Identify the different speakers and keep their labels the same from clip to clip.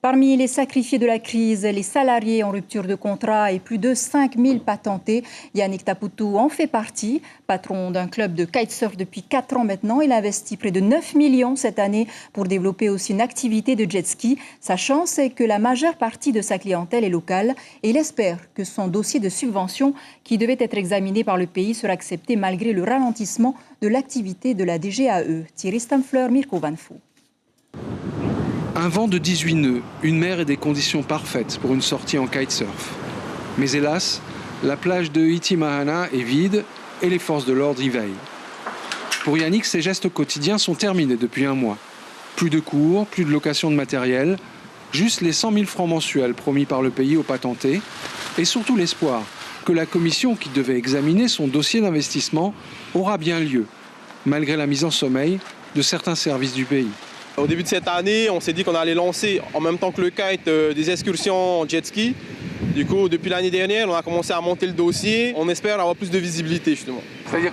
Speaker 1: Parmi les sacrifiés de la crise, les salariés en rupture de contrat et plus de 5000 patentés. Yannick Taputu en fait partie. Patron d'un club de kitesurf depuis 4 ans maintenant, il a investi près de 9 millions cette année pour développer aussi une activité de jet ski. Sa chance est que la majeure partie de sa clientèle est locale et il espère que son dossier de subvention qui devait être examiné par le pays sera accepté malgré le ralentissement de l'activité de la DGAE. Thierry Stamfleur, Mirko Van Foo.
Speaker 2: Un vent de 18 nœuds, une mer et des conditions parfaites pour une sortie en kitesurf. Mais hélas, la plage de Itimahana est vide et les forces de l'ordre y veillent. Pour Yannick, ces gestes quotidiens sont terminés depuis un mois. Plus de cours, plus de location de matériel, juste les 100 000 francs mensuels promis par le pays aux patentés et surtout l'espoir que la commission qui devait examiner son dossier d'investissement aura bien lieu, malgré la mise en sommeil de certains services du pays.
Speaker 3: Au début de cette année, on s'est dit qu'on allait lancer en même temps que le kite des excursions en jet ski. Du coup, depuis l'année dernière, on a commencé à monter le dossier. On espère avoir plus de visibilité justement.
Speaker 2: C'est-à-dire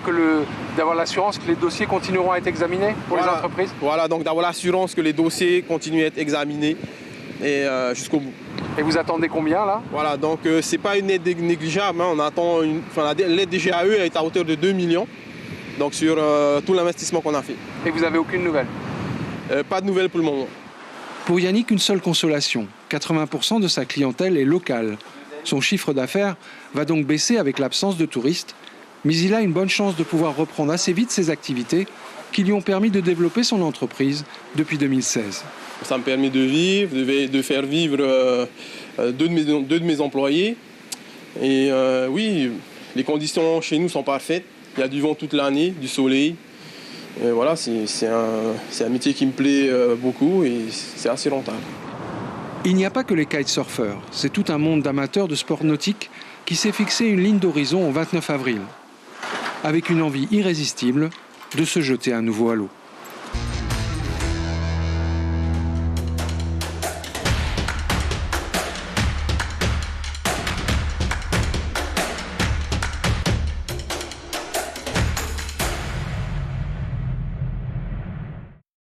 Speaker 2: d'avoir l'assurance que les dossiers continueront à être examinés pour les entreprises ?
Speaker 3: Voilà, donc d'avoir l'assurance que les dossiers continuent à être examinés et jusqu'au bout.
Speaker 2: Et vous attendez combien là ?
Speaker 3: Voilà, donc c'est pas une aide négligeable. On attend l'aide des GAE est à hauteur de 2 millions. Donc sur tout l'investissement qu'on a fait.
Speaker 2: Et vous n'avez aucune nouvelle ?
Speaker 3: Pas de nouvelles pour le moment.
Speaker 2: Pour Yannick, une seule consolation. 80% de sa clientèle est locale. Son chiffre d'affaires va donc baisser avec l'absence de touristes. Mais il a une bonne chance de pouvoir reprendre assez vite ses activités qui lui ont permis de développer son entreprise depuis 2016.
Speaker 3: Ça me permet de vivre, de faire vivre deux de mes employés. Et oui, les conditions chez nous sont parfaites. Il y a du vent toute l'année, du soleil. Et voilà, c'est un métier qui me plaît beaucoup et c'est assez rentable.
Speaker 2: Il n'y a pas que les kitesurfers, c'est tout un monde d'amateurs de sport nautique qui s'est fixé une ligne d'horizon au 29 avril, avec une envie irrésistible de se jeter à nouveau à l'eau.